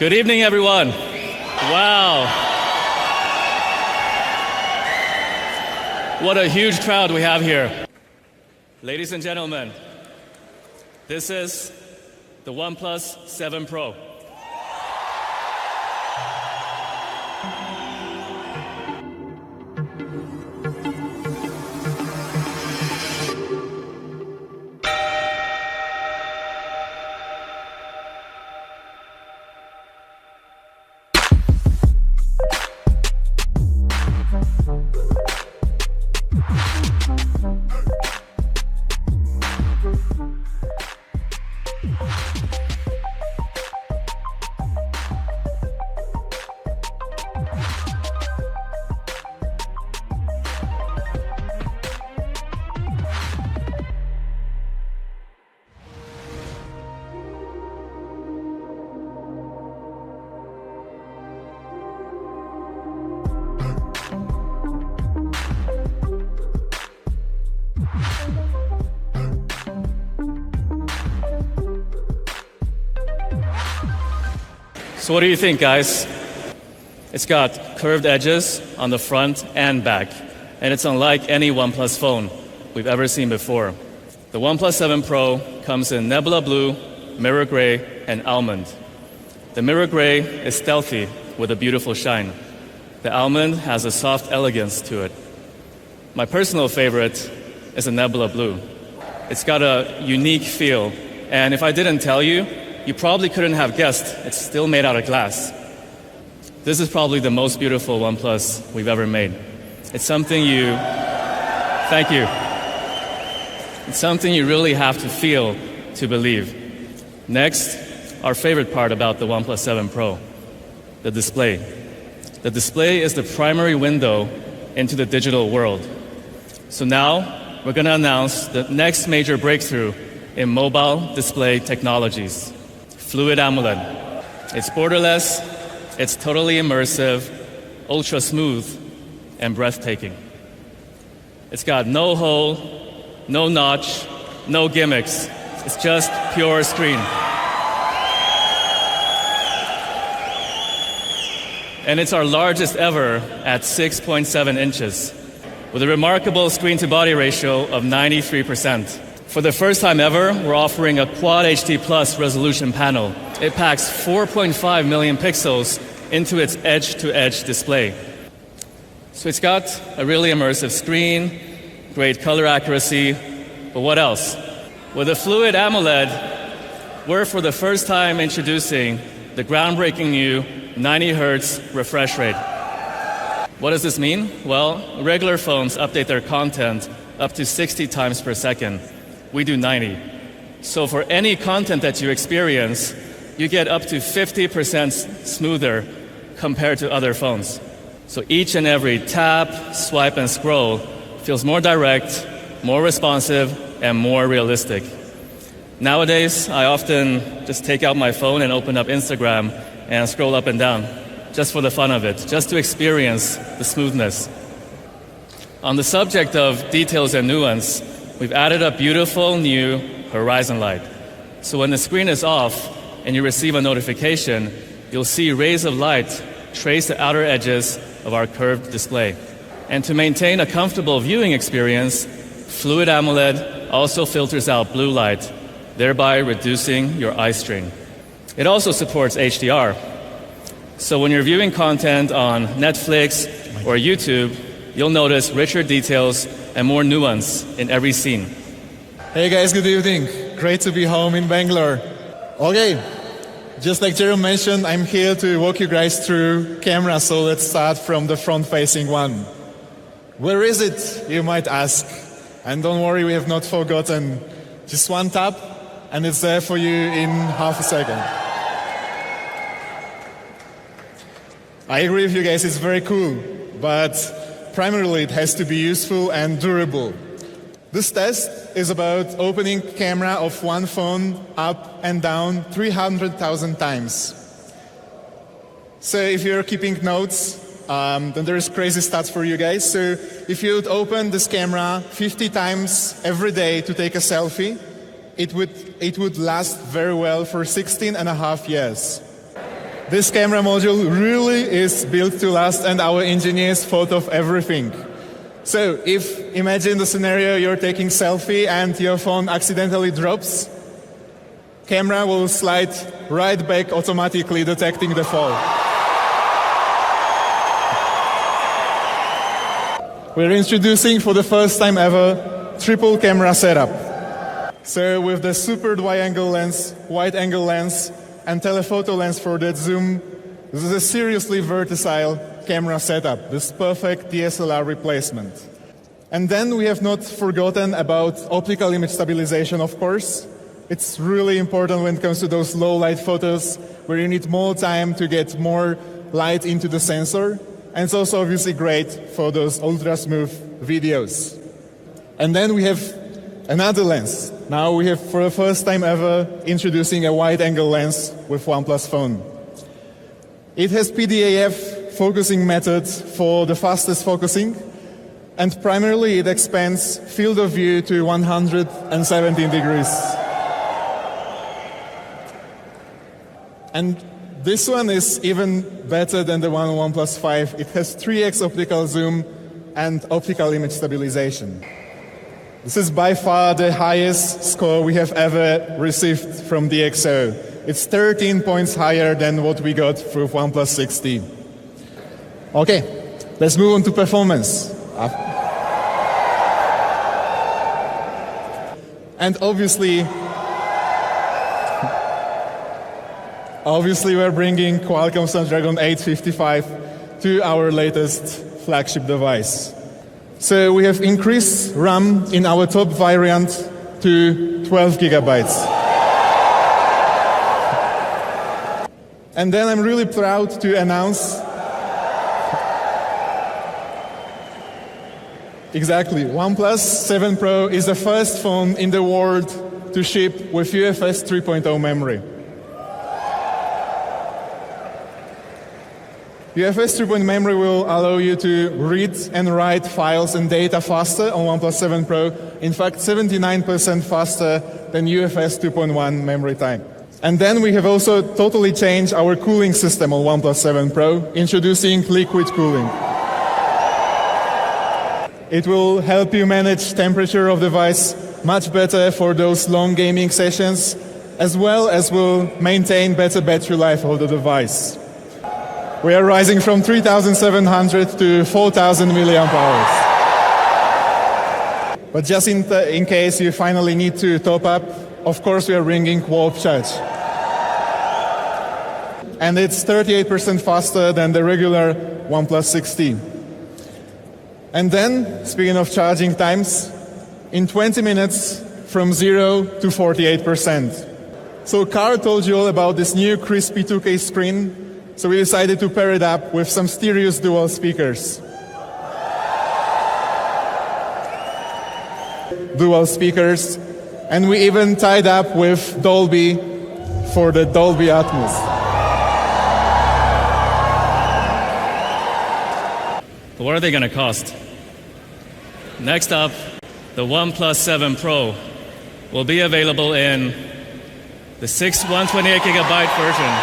Good evening, everyone. Wow. What a huge crowd we have here. Ladies and gentlemen, this is the OnePlus 7 Pro. So what do you think, guys? It's got curved edges on the front and back, and it's unlike any OnePlus phone we've ever seen before. The OnePlus 7 Pro comes in Nebula Blue, Mirror Gray, and Almond. The Mirror Gray is stealthy with a beautiful shine. The Almond has a soft elegance to it. My personal favorite is the Nebula Blue. It's got a unique feel, and if I didn't tell you, you probably couldn't have guessed it's still made out of glass. This is probably the most beautiful OnePlus we've ever made. It's something thank you. It's something you really have to feel to believe. Next, our favorite part about the OnePlus 7 Pro, the display. The display is the primary window into the digital world. So now, we're going to announce the next major breakthrough in mobile display technologies. Fluid AMOLED. It's borderless, it's totally immersive, ultra smooth, and breathtaking. It's got no hole, no notch, no gimmicks. It's just pure screen. And it's our largest ever at 6.7 inches, with a remarkable screen-to-body ratio of 93%. For the first time ever, we're offering a Quad HD Plus resolution panel. It packs 4.5 million pixels into its edge-to-edge display. So it's got a really immersive screen, great color accuracy, but what else? With the Fluid AMOLED, we're for the first time introducing the groundbreaking new 90 Hz refresh rate. What does this mean? Well, regular phones update their content up to 60 times per second. We do 90. So for any content that you experience, you get up to 50% smoother compared to other phones. So each and every tap, swipe, and scroll feels more direct, more responsive, and more realistic. Nowadays, I often just take out my phone and open up Instagram and scroll up and down, just for the fun of it, just to experience the smoothness. On the subject of details and nuance, we've added a beautiful new horizon light. So when the screen is off and you receive a notification, you'll see rays of light trace the outer edges of our curved display. And to maintain a comfortable viewing experience, Fluid AMOLED also filters out blue light, thereby reducing your eye strain. It also supports HDR. So when you're viewing content on Netflix or YouTube, you'll notice richer details and more nuance in every scene. Hey guys, good evening. Great to be home in Bangalore. Okay, just like Jerome mentioned, I'm here to walk you guys through camera, so let's start from the front-facing one. Where is it, you might ask? And don't worry, we have not forgotten. Just one tap, and it's there for you in half a second. I agree with you guys, it's very cool, but primarily it has to be useful and durable. This test is about opening camera of one phone up and down 300,000 times. So if you're keeping notes, then there's crazy stats for you guys. So if you'd open this camera 50 times every day to take a selfie, it would last very well for 16 and a half years. this camera module really is built to last, and our engineers thought of everything. So if imagine the scenario, you're taking selfie and your phone accidentally drops, camera will slide right back automatically, detecting the fall. We're introducing for the first time ever triple camera setup. So with the super wide-angle lens, and telephoto lens for that zoom, this is a seriously versatile camera setup, this perfect DSLR replacement. And then we have not forgotten about optical image stabilization, of course. It's really important when it comes to those low light photos where you need more time to get more light into the sensor. And it's also obviously great for those ultra smooth videos. And then we have another lens. Now we have, for the first time ever, introducing a wide-angle lens with OnePlus phone. It has PDAF focusing method for the fastest focusing, and primarily it expands field of view to 117 degrees. And this one is even better than the one on OnePlus 5. It has 3x optical zoom and optical image stabilization. This is by far the highest score we have ever received from DxO. It's 13 points higher than what we got through OnePlus 6T. Okay, let's move on to performance. And obviously we're bringing Qualcomm Snapdragon 855 to our latest flagship device. So we have increased RAM in our top variant to 12 gigabytes. And then I'm really proud to announce exactly, OnePlus 7 Pro is the first phone in the world to ship with UFS 3.0 memory. UFS 3.0 memory will allow you to read and write files and data faster on OnePlus 7 Pro. In fact, 79% faster than UFS 2.1 memory type. And then we have also totally changed our cooling system on OnePlus 7 Pro, introducing liquid cooling. It will help you manage temperature of the device much better for those long gaming sessions, as well as will maintain better battery life of the device. We are rising from 3,700 to 4,000 milliamp hours. But just in case you finally need to top up, of course we are bringing Warp Charge. And it's 38% faster than the regular OnePlus 6T. And then, speaking of charging times, in 20 minutes from 0 to 48%. So Carl told you all about this new crispy 2K screen. So we decided to pair it up with some stereo dual speakers. And we even tied up with Dolby for the Dolby Atmos. What are they going to cost? Next up, the OnePlus 7 Pro will be available in the 128 gigabyte version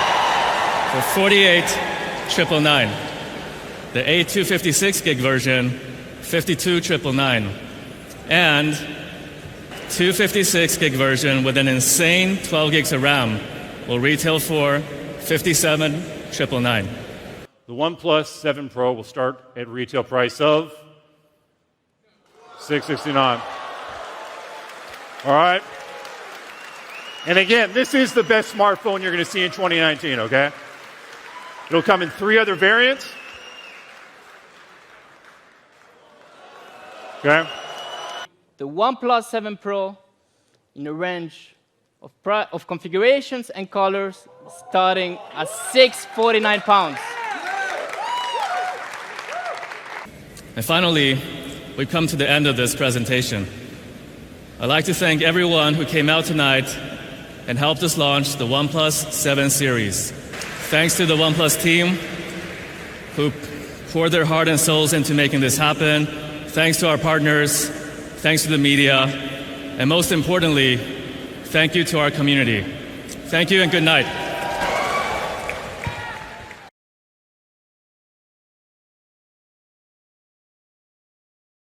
for $48,999. The 256 gig version, $52,999. And 256 gig version with an insane 12 gigs of RAM will retail for $57,999. The OnePlus 7 Pro will start at retail price of $669. All right? And again, this is the best smartphone you're going to see in 2019, okay? It'll come in 3 other variants. Okay? The OnePlus 7 Pro in a range of configurations and colors starting at £649. And finally, we've come to the end of this presentation. I'd like to thank everyone who came out tonight and helped us launch the OnePlus 7 series. Thanks to the OnePlus team who poured their heart and souls into making this happen. Thanks to our partners, thanks to the media, and most importantly, thank you to our community. Thank you and good night.